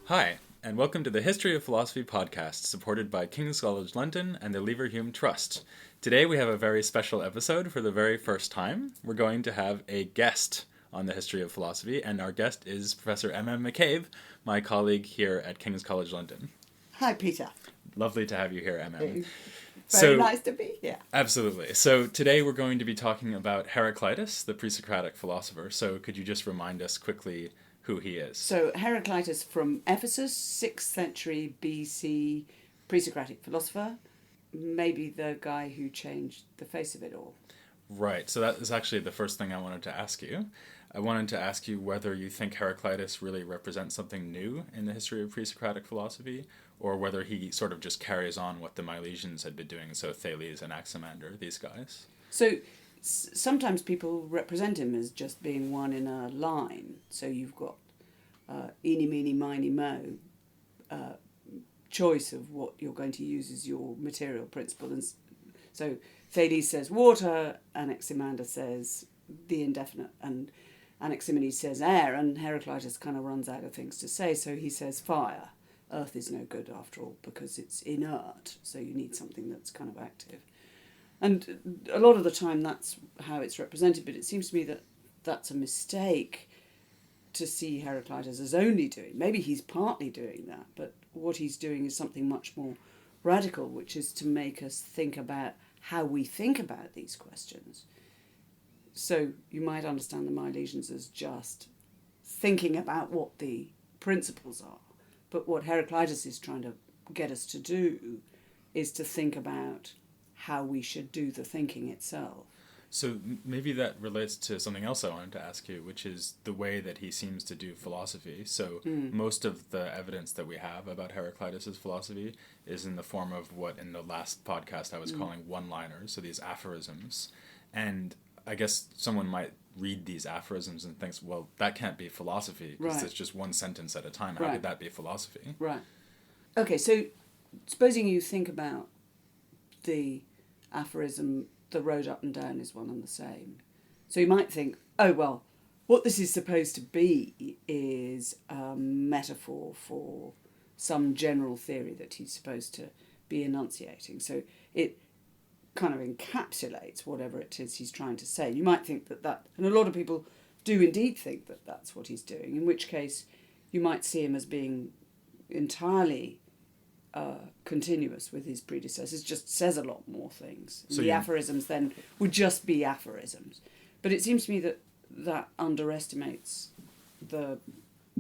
Hi, and welcome to the History of Philosophy podcast, supported by King's College London and the Leverhulme Trust. Today we have a very special episode for the very first time. We're going to have a guest on the History of Philosophy, and our guest is Professor McCabe, my colleague here at King's College London. Hi, Peter. Lovely to have you here, MM. Very nice to be here. Absolutely. So today we're going to be talking about Heraclitus, the pre-Socratic philosopher. So could you just remind us quickly who he is? So Heraclitus from Ephesus, 6th century BC, pre-Socratic philosopher, maybe the guy who changed the face of it all. Right. So that is actually the first thing I wanted to ask you. I wanted to ask you whether you think Heraclitus really represents something new in the history of pre-Socratic philosophy, or whether he sort of just carries on what the Milesians had been doing, so Thales and Anaximander, these guys. So sometimes people represent him as just being one in a line. So you've got eeny, meeny, miny, mo, choice of what you're going to use as your material principle. And so Thales says water, Anaximander says the indefinite, and Anaximenes says air, and Heraclitus kind of runs out of things to say, so he says fire. Earth is no good after all because it's inert, so you need something that's kind of active. And a lot of the time that's how it's represented, but it seems to me that that's a mistake to see Heraclitus as only doing. Maybe he's partly doing that, but what he's doing is something much more radical, which is to make us think about how we think about these questions. So you might understand the Milesians as just thinking about what the principles are. But what Heraclitus is trying to get us to do is to think about how we should do the thinking itself. So maybe that relates to something else I wanted to ask you, which is the way that he seems to do philosophy. So most of the evidence that we have about Heraclitus' philosophy is in the form of what in the last podcast I was calling one-liners, so these aphorisms. And I guess someone might read these aphorisms and thinks, well, that can't be philosophy because it's just one sentence at a time. How could that be philosophy? Right. Okay, so supposing you think about the aphorism, the road up and down is one and the same. So you might think, oh, well, what this is supposed to be is a metaphor for some general theory that he's supposed to be enunciating. So it kind of encapsulates whatever it is he's trying to say. You might think that, and a lot of people do indeed think that that's what he's doing, in which case you might see him as being entirely continuous with his predecessors, just says a lot more things. So the aphorisms then would just be aphorisms. But it seems to me that underestimates the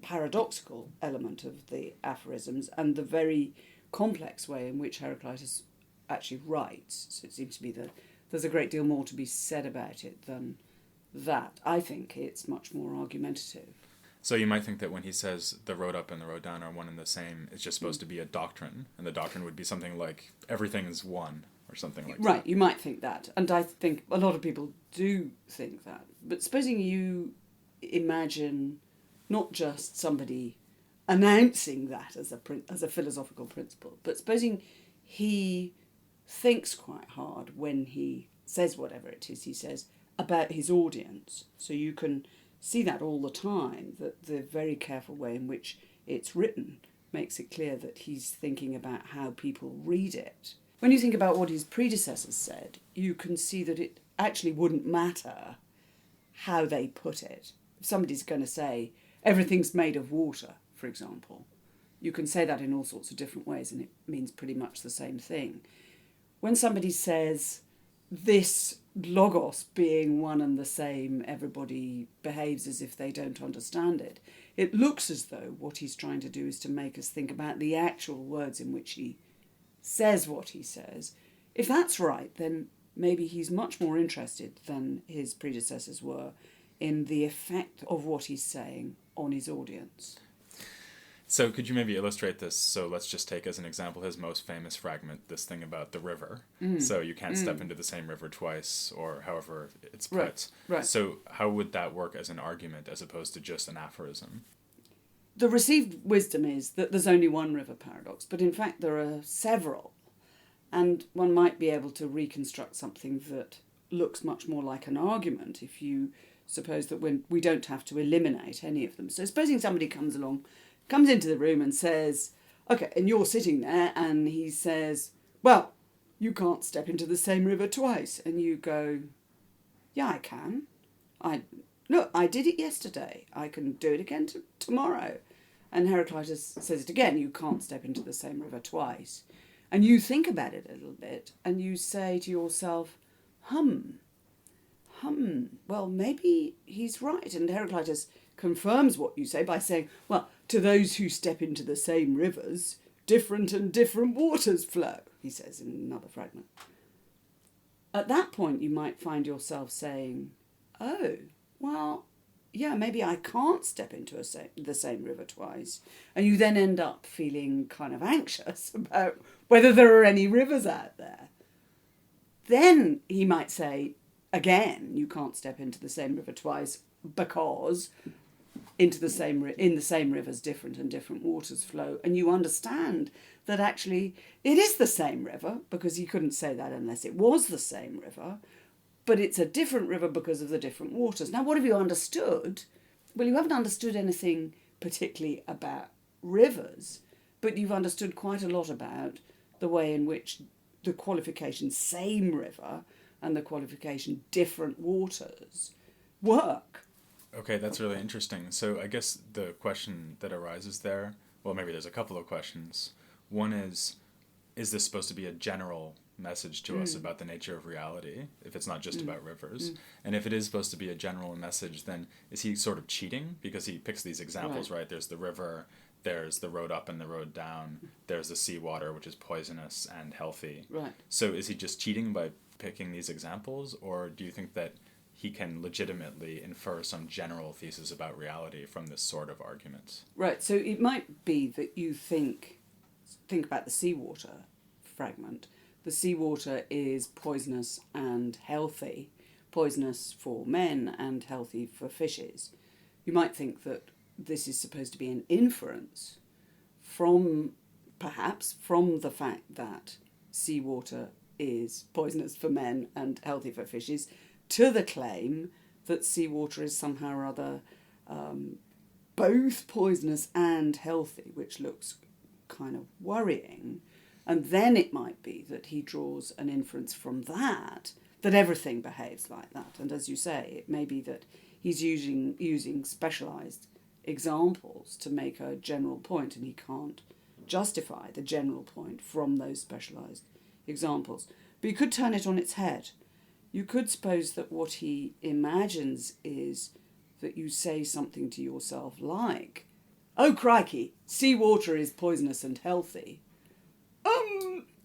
paradoxical element of the aphorisms and the very complex way in which Heraclitus actually writes. So it seems to me that there's a great deal more to be said about it than that. I think it's much more argumentative. So you might think that when he says the road up and the road down are one and the same, it's just supposed to be a doctrine, and the doctrine would be something like everything is one, or something like that. Right, you might think that, and I think a lot of people do think that. But supposing you imagine not just somebody announcing that as a philosophical principle, but supposing he thinks quite hard when he says whatever it is he says about his audience. So you can see that all the time, that the very careful way in which it's written makes it clear that he's thinking about how people read it. When you think about what his predecessors said, you can see that it actually wouldn't matter how they put it. If somebody's going to say, everything's made of water, for example, you can say that in all sorts of different ways and it means pretty much the same thing. When somebody says, this logos being one and the same, everybody behaves as if they don't understand it, it looks as though what he's trying to do is to make us think about the actual words in which he says what he says. If that's right, then maybe he's much more interested than his predecessors were in the effect of what he's saying on his audience. So could you maybe illustrate this? So let's just take as an example his most famous fragment, this thing about the river. So you can't step into the same river twice, or however it's put. Right. So how would that work as an argument as opposed to just an aphorism? The received wisdom is that there's only one river paradox, but in fact there are several. And one might be able to reconstruct something that looks much more like an argument if you suppose that we don't have to eliminate any of them. So supposing somebody comes along comes into the room and says, okay, and you're sitting there, and he says, well, you can't step into the same river twice. And you go, yeah, I can. I did it yesterday. I can do it again tomorrow. And Heraclitus says it again, you can't step into the same river twice. And you think about it a little bit, and you say to yourself, well, maybe he's right. And Heraclitus confirms what you say by saying, well, to those who step into the same rivers, different and different waters flow, he says in another fragment. At that point, you might find yourself saying, oh, well, yeah, maybe I can't step into the same river twice. And you then end up feeling kind of anxious about whether there are any rivers out there. Then he might say, again, you can't step into the same river twice because in the same rivers different and different waters flow. And you understand that actually it is the same river, because he couldn't say that unless it was the same river, but it's a different river because of the different waters. Now, what have you understood? Well, you haven't understood anything particularly about rivers, but you've understood quite a lot about the way in which the qualification same river and the qualification different waters work. Okay, that's really interesting. So I guess the question that arises there, well, maybe there's a couple of questions. One is this supposed to be a general message to us about the nature of reality, if it's not just about rivers? And if it is supposed to be a general message, then is he sort of cheating? Because he picks these examples, right? There's the river, there's the road up and the road down, there's the seawater, which is poisonous and healthy. Right. So is he just cheating by picking these examples, or do you think that he can legitimately infer some general thesis about reality from this sort of argument? Right, so it might be that you think about the seawater fragment. The seawater is poisonous and healthy, poisonous for men and healthy for fishes. You might think that this is supposed to be an inference from the fact that seawater is poisonous for men and healthy for fishes, to the claim that seawater is somehow or other both poisonous and healthy, which looks kind of worrying. And then it might be that he draws an inference from that everything behaves like that. And as you say, it may be that he's using specialised examples to make a general point, and he can't justify the general point from those specialised examples. But you could turn it on its head. You could suppose that what he imagines is that you say something to yourself like, oh crikey, seawater is poisonous and healthy.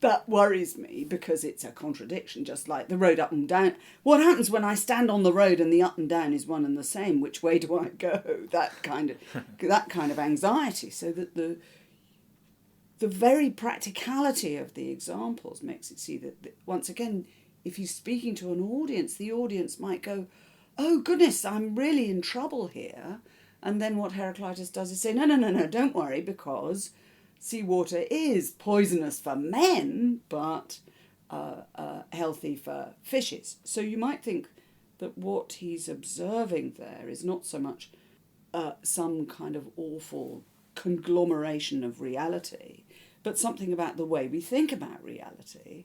That worries me because it's a contradiction, just like the road up and down. What happens when I stand on the road and the up and down is one and the same? Which way do I go? That kind of anxiety. So that the very practicality of the examples makes it see that once again, if he's speaking to an audience, the audience might go, oh goodness, I'm really in trouble here. And then what Heraclitus does is say, no, don't worry, because seawater is poisonous for men, but healthy for fishes. So you might think that what he's observing there is not so much some kind of awful conglomeration of reality, but something about the way we think about reality.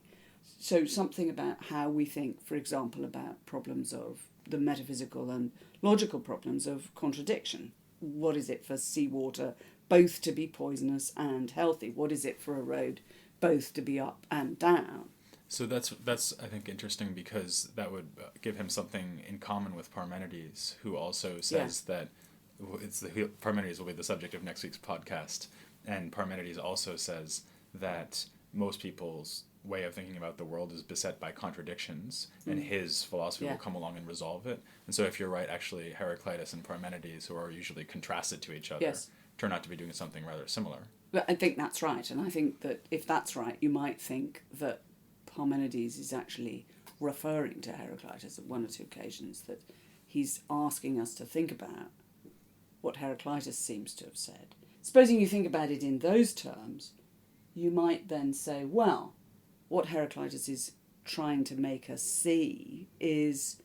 So something about how we think, for example, about problems of the metaphysical and logical problems of contradiction. What is it for seawater both to be poisonous and healthy? What is it for a road both to be up and down? So that's I think interesting, because that would give him something in common with Parmenides, who also says that Parmenides will be the subject of next week's podcast, and Parmenides also says that most people's way of thinking about the world is beset by contradictions, and his philosophy will come along and resolve it. And so if you're right, actually Heraclitus and Parmenides, who are usually contrasted to each other, turn out to be doing something rather similar. But I think that's right, and I think that if that's right, you might think that Parmenides is actually referring to Heraclitus at one or two occasions, that he's asking us to think about what Heraclitus seems to have said. Supposing you think about it in those terms, you might then say, well, what Heraclitus is trying to make us see is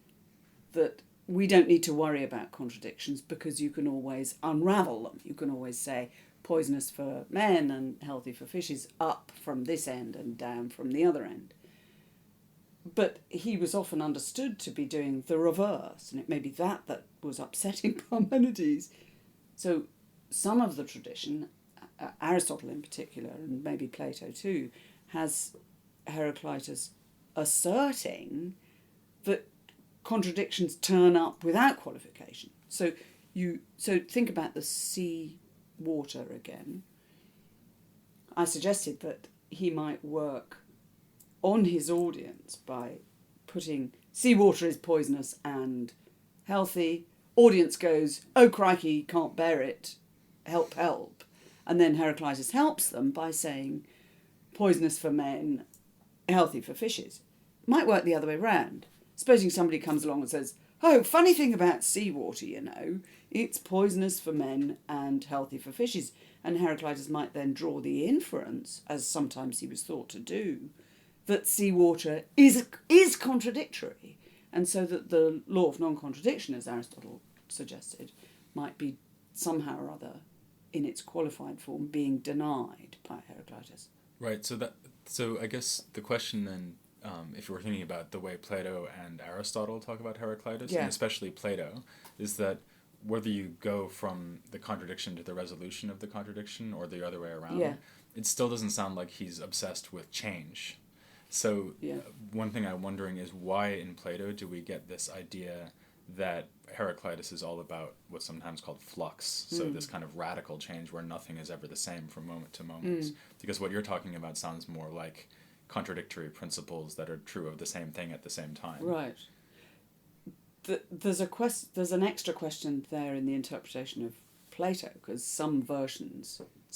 that we don't need to worry about contradictions, because you can always unravel them. You can always say, poisonous for men and healthy for fishes up from this end and down from the other end. But he was often understood to be doing the reverse, and it may be that was upsetting Parmenides. So some of the tradition, Aristotle in particular, and maybe Plato too, has Heraclitus asserting that contradictions turn up without qualification. So think about the sea water again. I suggested that he might work on his audience by putting seawater is poisonous and healthy. Audience goes, oh crikey, can't bear it, help, help. And then Heraclitus helps them by saying poisonous for men, healthy for fishes. Might work the other way round. Supposing somebody comes along and says, oh, funny thing about seawater, it's poisonous for men and healthy for fishes. And Heraclitus might then draw the inference, as sometimes he was thought to do, that seawater is contradictory, and so that the law of non-contradiction, as Aristotle suggested, might be somehow or other, in its qualified form, being denied by Heraclitus. Right. So I guess the question then, if we're thinking about the way Plato and Aristotle talk about Heraclitus, and especially Plato, is that whether you go from the contradiction to the resolution of the contradiction or the other way around, it still doesn't sound like he's obsessed with change. So one thing I'm wondering is why in Plato do we get this idea that Heraclitus is all about what's sometimes called flux, so this kind of radical change where nothing is ever the same from moment to moment. Because what you're talking about sounds more like contradictory principles that are true of the same thing at the same time. Right. There's an extra question there in the interpretation of Plato, because some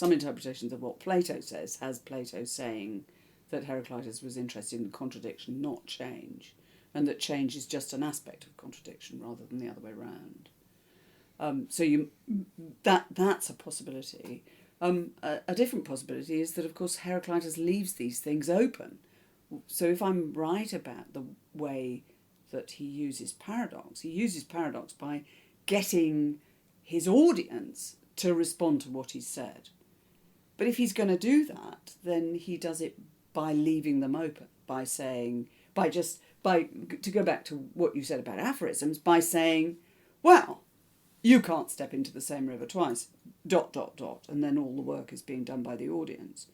interpretations of what Plato says has Plato saying that Heraclitus was interested in contradiction, not change, and that change is just an aspect of contradiction rather than the other way around. That's a possibility. A different possibility is that, of course, Heraclitus leaves these things open. So if I'm right about the way that he uses paradox by getting his audience to respond to what he's said. But if he's going to do that, then he does it by leaving them open, to go back to what you said about aphorisms, by saying, well, you can't step into the same river twice, ... and then all the work is being done by the audience.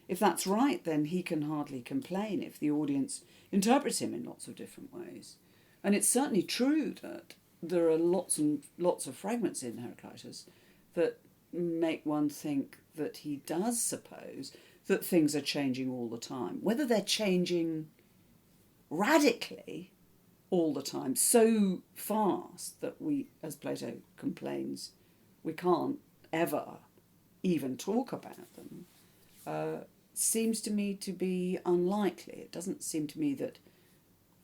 If that's right, then he can hardly complain if the audience interprets him in lots of different ways. And it's certainly true that there are lots and lots of fragments in Heraclitus that make one think that he does suppose that things are changing all the time. Whether they're changing radically all the time, so fast that we, as Plato complains, we can't ever even talk about them, seems to me to be unlikely. It doesn't seem to me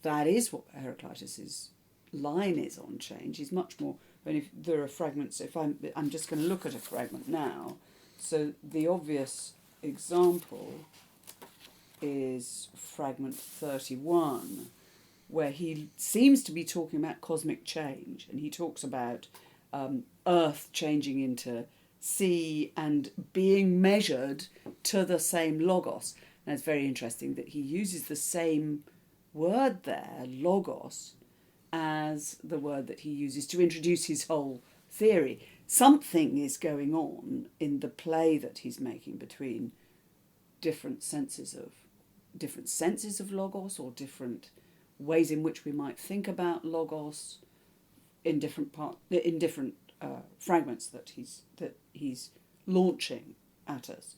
that is what Heraclitus's line is on change. He's much more, if there are fragments, I'm just going to look at a fragment now. So the obvious example is fragment 31, where he seems to be talking about cosmic change, and he talks about Earth changing into sea and being measured to the same logos. And it's very interesting that he uses the same word there, logos, as the word that he uses to introduce his whole theory. Something is going on in the play that he's making between different senses of logos, or different ways in which we might think about logos in different fragments that he's launching at us.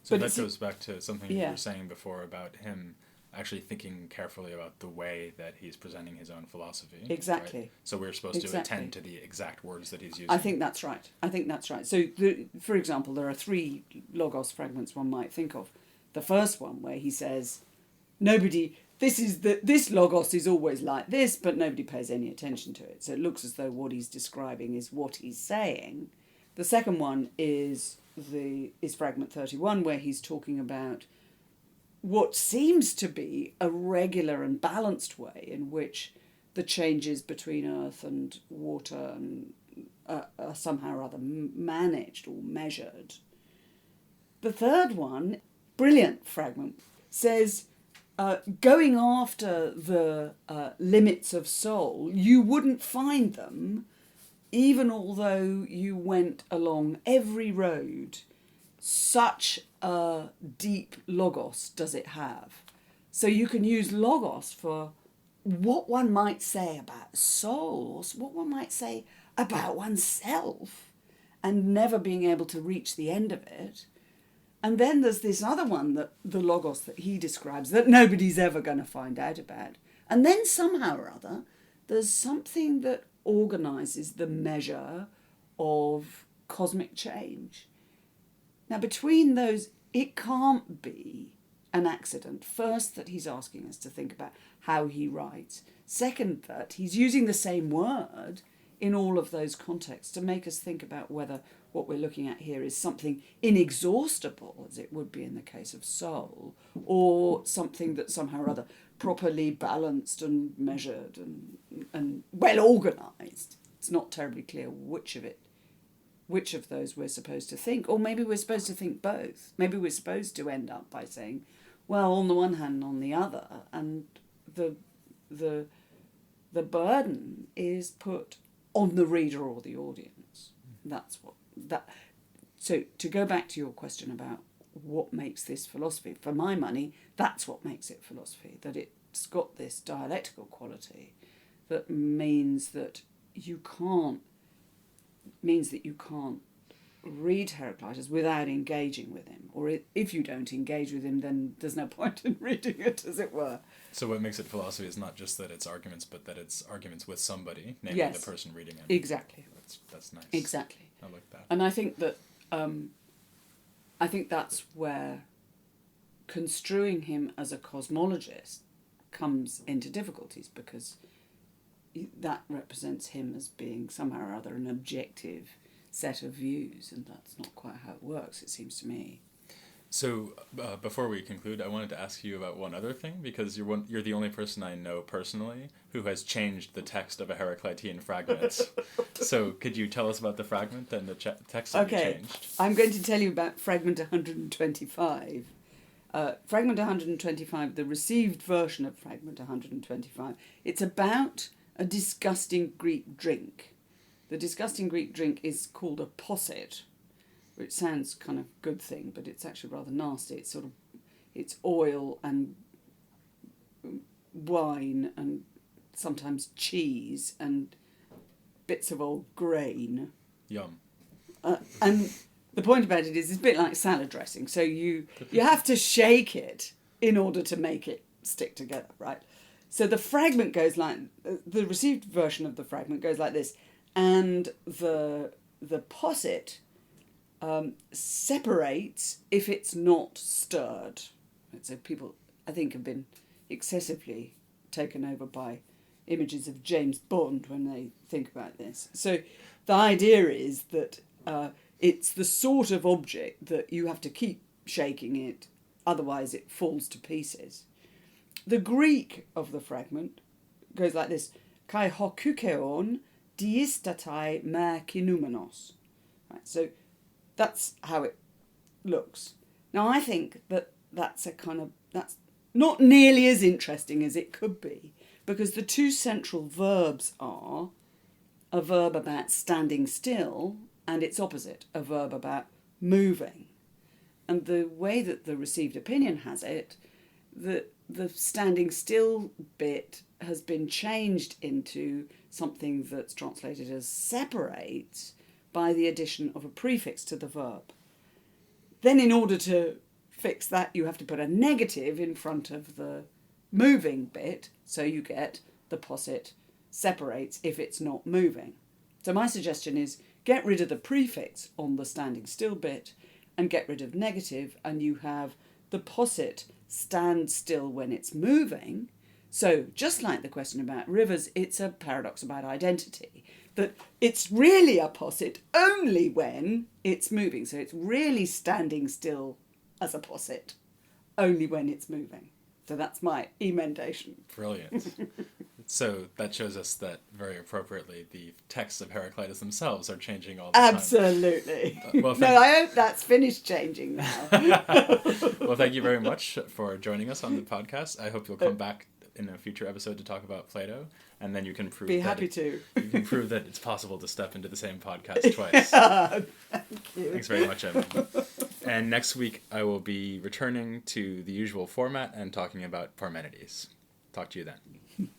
So that goes back to something you were saying before about him actually thinking carefully about the way that he's presenting his own philosophy. Exactly. Right? So we're supposed to attend to the exact words that he's using. I think that's right. So, for example, there are 3 logos fragments one might think of. The first one where he says, this logos is always like this, but nobody pays any attention to it. So it looks as though what he's describing is what he's saying. The second one is fragment 31, where he's talking about what seems to be a regular and balanced way in which the changes between earth and water and are somehow or other managed or measured. The third one, brilliant fragment, says going after the limits of soul, you wouldn't find them even although you went along every road. Such a deep logos does it have. So you can use logos for what one might say about souls, what one might say about oneself, and never being able to reach the end of it. And then there's this other one, that the logos that he describes, that nobody's ever going to find out about. And then somehow or other, there's something that organises the measure of cosmic change. Now, between those, it can't be an accident. First, that he's asking us to think about how he writes. Second, that he's using the same word in all of those contexts to make us think about whether what we're looking at here is something inexhaustible, as it would be in the case of soul, or something that's somehow or other properly balanced and measured and well organised. It's not terribly clear which of those we're supposed to think, or maybe we're supposed to think both. Maybe we're supposed to end up by saying, well, on the one hand and on the other, and the burden is put on the reader or the audience. That's what that. So to go back to your question about what makes this philosophy, for my money, that's what makes it philosophy. That it's got this dialectical quality that means that you can't read Heraclitus without engaging with him. Or if you don't engage with him, then there's no point in reading it, as it were. So what makes it philosophy is not just that it's arguments, but that it's arguments with somebody, namely Yes. the person reading it. Exactly. That's nice. Exactly. I like that. And I think that that's where construing him as a cosmologist comes into difficulties, because that represents him as being somehow or other an objective set of views, and that's not quite how it works, it seems to me. So before we conclude, I wanted to ask you about one other thing, because you're the only person I know personally who has changed the text of a Heraclitean fragment. So could you tell us about the fragment and the text that you changed? I'm going to tell you about Fragment 125. Fragment 125, the received version of Fragment 125, it's about a disgusting Greek drink. The disgusting Greek drink is called a posset, which sounds kind of good thing, but it's actually rather nasty. It's oil and wine and sometimes cheese and bits of old grain. Yum. And the point about it is it's a bit like salad dressing. So you have to shake it in order to make it stick together, right? So the fragment goes like, the received version of the fragment goes like this, and the posset separates if it's not stirred. So people, I think, have been excessively taken over by images of James Bond when they think about this. So the idea is that it's the sort of object that you have to keep shaking it, otherwise it falls to pieces. The Greek of the fragment goes like this: kai hokukeon diistatai me kinumenos. Right, so that's how it looks. Now I think that's not nearly as interesting as it could be, because the two central verbs are a verb about standing still and its opposite, a verb about moving. And the way that the received opinion has it, the standing still bit has been changed into something that's translated as separates by the addition of a prefix to the verb. Then in order to fix that, you have to put a negative in front of the moving bit, so you get the posset separates if it's not moving. So my suggestion is get rid of the prefix on the standing still bit and get rid of negative, and you have the posset stand still when it's moving. So just like the question about rivers, it's a paradox about identity, that it's really a posset only when it's moving. So it's really standing still as a posset only when it's moving. So that's my emendation. Brilliant. So that shows us that, very appropriately, the texts of Heraclitus themselves are changing all the time. Absolutely. Well, no, I hope that's finished changing now. Well, thank you very much for joining us on the podcast. I hope you'll come back in a future episode to talk about Plato, and then you can prove Be happy to. You can prove that it's possible to step into the same podcast twice. Thank you. Thanks very much, Emma. And next week I will be returning to the usual format and talking about Parmenides. Talk to you then.